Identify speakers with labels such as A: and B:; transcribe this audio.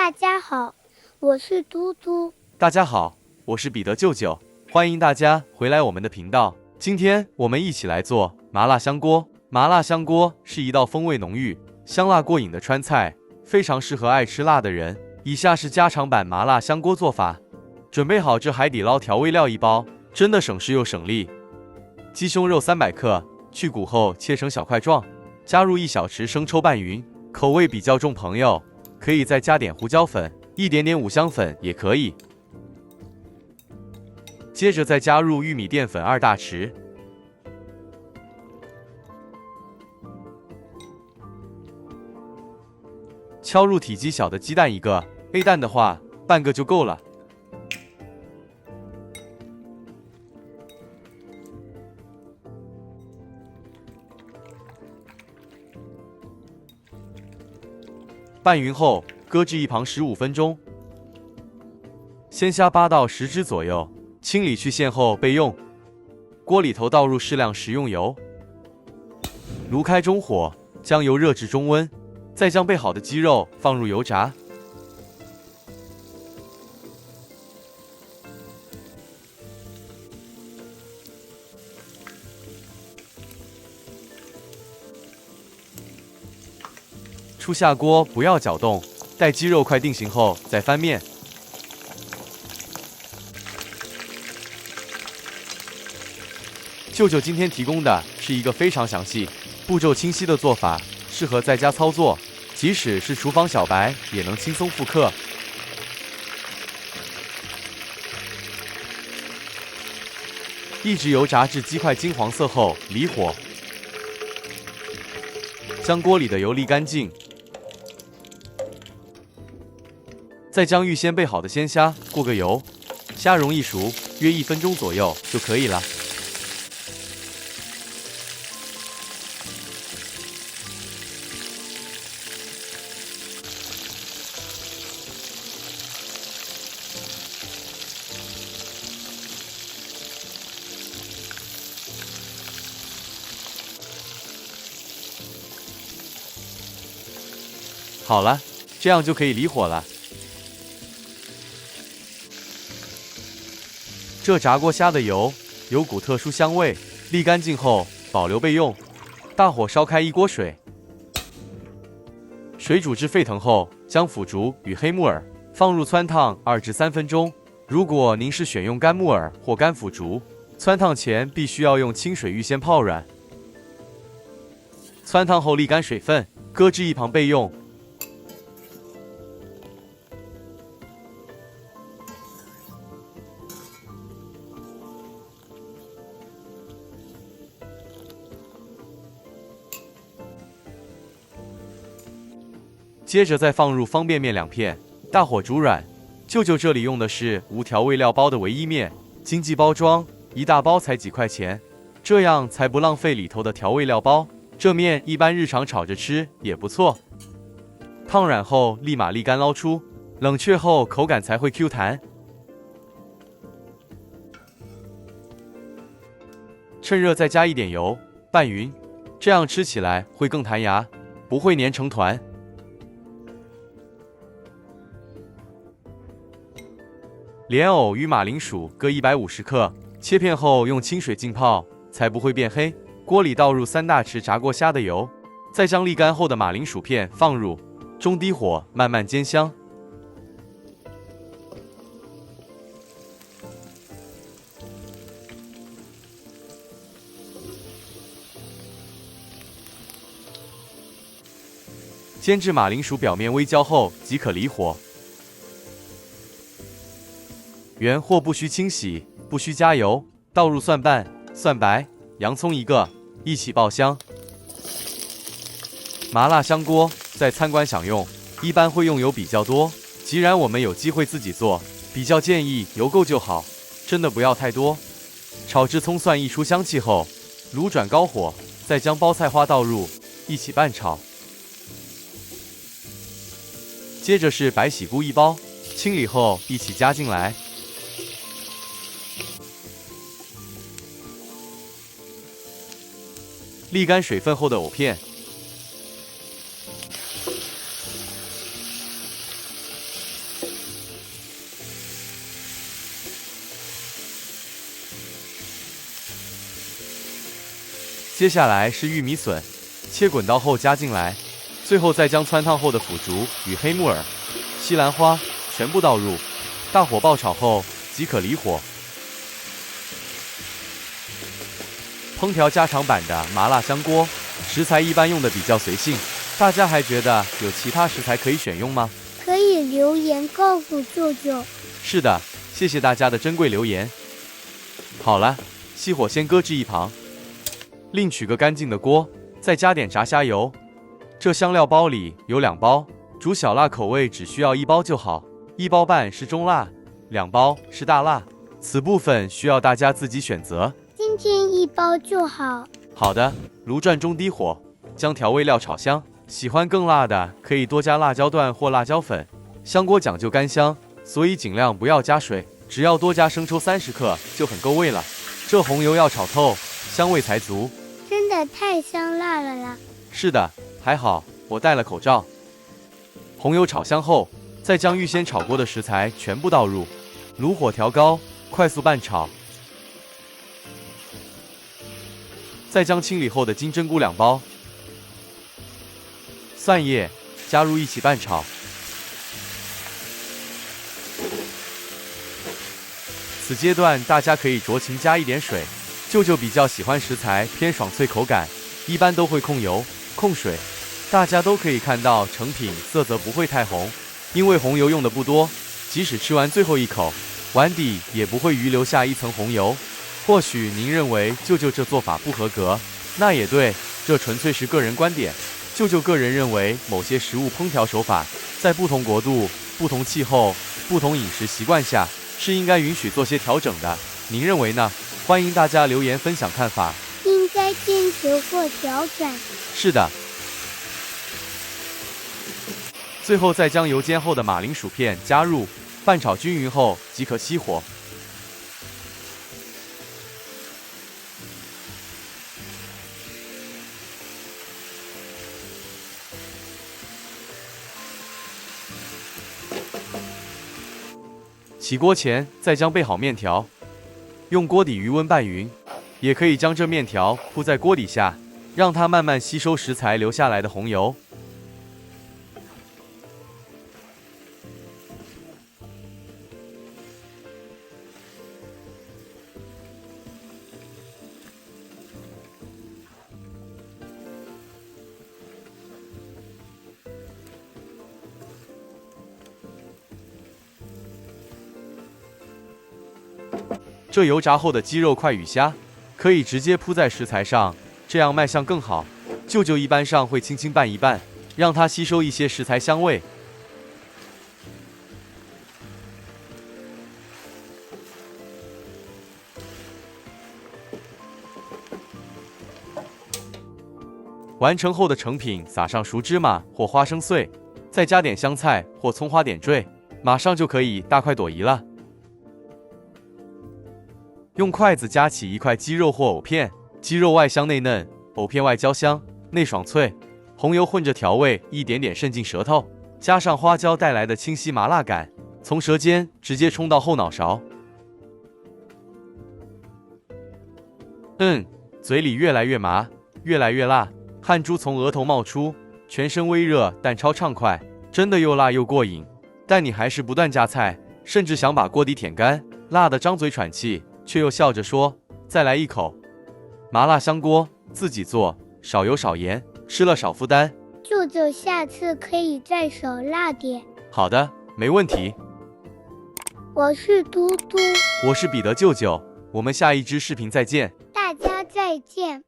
A: 大家好，我是嘟嘟。
B: 大家好，我是彼得舅舅，欢迎大家回来我们的频道。今天我们一起来做麻辣香锅。麻辣香锅是一道风味浓郁、香辣过瘾的川菜，非常适合爱吃辣的人。以下是家常版麻辣香锅做法。准备好这海底捞调味料1包，真的省事又省力。鸡胸肉300克，去骨后切成小块状，加入1小匙生抽拌匀。口味比较重朋友可以再加点胡椒粉，一点点五香粉也可以。接着再加入玉米淀粉2大匙，敲入体积小的鸡蛋1个，A 蛋的话半个就够了。拌匀后搁置一旁15分钟。鲜虾8到10只左右，清理去线后备用。锅里头倒入适量食用油，炉开中火，将油热至中温，再将备好的鸡肉放入油炸。初下锅不要搅动，待鸡肉快定型后再翻面。舅舅今天提供的是一个非常详细、步骤清晰的做法，适合在家操作，即使是厨房小白也能轻松复刻。一直油炸至鸡块金黄色后离火，将锅里的油沥干净。再将预先备好的鲜虾过个油，虾蓉一熟，约1分钟左右就可以了。好了，这样就可以离火了。这炸过虾的油有股特殊香味，沥干净后保留备用。大火烧开1锅水，水煮至沸腾后，将腐竹与黑木耳放入汆烫2至3分钟。如果您是选用干木耳或干腐竹，汆烫前必须要用清水预先泡软。汆烫后沥干水分，搁置一旁备用。接着再放入方便面2片，大火煮软。舅舅这里用的是无调味料包的唯一面，经济包装，1大包才几块钱，这样才不浪费里头的调味料包。这面一般日常炒着吃也不错。烫软后立马沥干捞出，冷却后口感才会 Q 弹。趁热再加一点油，拌匀，这样吃起来会更弹牙，不会粘成团。莲藕与马铃薯各150克，切片后用清水浸泡，才不会变黑。锅里倒入3大匙炸过虾的油，再将沥干后的马铃薯片放入，中低火慢慢煎香。煎至马铃薯表面微焦后即可离火。原或不需清洗，不需加油，倒入蒜瓣、蒜白、洋葱1个，一起爆香。麻辣香锅在餐馆享用，一般会用油比较多，既然我们有机会自己做，比较建议油够就好，真的不要太多。炒至葱蒜一出香气后，炉转高火，再将包菜花倒入，一起拌炒。接着是白喜菇1包，清理后一起加进来。沥干水分后的藕片，接下来是玉米笋，切滚刀后加进来，最后再将汆烫后的腐竹与黑木耳、西兰花全部倒入，大火爆炒后即可离火。烹调家常版的麻辣香锅，食材一般用的比较随性，大家还觉得有其他食材可以选用吗？
A: 可以留言告诉舅舅。
B: 是的，谢谢大家的珍贵留言。好了，熄火先搁置一旁，另取个干净的锅，再加点炸虾油。这香料包里有2包，煮小辣口味只需要1包就好，1包半是中辣，2包是大辣，此部分需要大家自己选择。
A: 今天1包就好。
B: 好的，炉转中低火，将调味料炒香。喜欢更辣的可以多加辣椒段或辣椒粉。香锅讲究干香，所以尽量不要加水，只要多加生抽30克就很够味了。这红油要炒透，香味才足。
A: 真的太香辣了啦！
B: 是的，还好我戴了口罩。红油炒香后，再将预先炒过的食材全部倒入，炉火调高，快速拌炒。再将清理后的金针菇2包、蒜叶加入一起拌炒。此阶段大家可以酌情加一点水，舅舅比较喜欢食材偏爽脆口感，一般都会控油、控水。大家都可以看到成品色泽不会太红，因为红油用的不多，即使吃完最后一口，碗底也不会余留下一层红油。或许您认为舅舅这做法不合格，那也对，这纯粹是个人观点。舅舅个人认为，某些食物烹调手法在不同国度、不同气候、不同饮食习惯下是应该允许做些调整的。您认为呢？欢迎大家留言分享看法。
A: 应该坚持或调整。
B: 是的。最后再将油煎后的马铃薯片加入，拌炒均匀后即可熄火。起锅前再将备好面条，用锅底余温拌匀，也可以将这面条铺在锅底下，让它慢慢吸收食材留下来的红油。这油炸后的鸡肉块与虾，可以直接铺在食材上，这样卖相更好。舅舅一般上会轻轻拌一拌，让它吸收一些食材香味。完成后的成品撒上熟芝麻或花生碎，再加点香菜或葱花点缀，马上就可以大快朵颐了。用筷子夹起一块鸡肉或藕片，鸡肉外香内嫩，藕片外焦香内爽脆，红油混着调味一点点渗进舌头，加上花椒带来的清晰麻辣感，从舌尖直接冲到后脑勺。嘴里越来越麻，越来越辣，汗珠从额头冒出，全身微热但超畅快，真的又辣又过瘾。但你还是不断加菜，甚至想把锅底舔干，辣得张嘴喘气，却又笑着说再来一口。麻辣香锅自己做，少油少盐，吃了少负担。
A: 舅舅下次可以再少辣点。
B: 好的，没问题。
A: 我是嘟嘟，
B: 我是彼得舅舅，我们下一支视频再见。
A: 大家再见。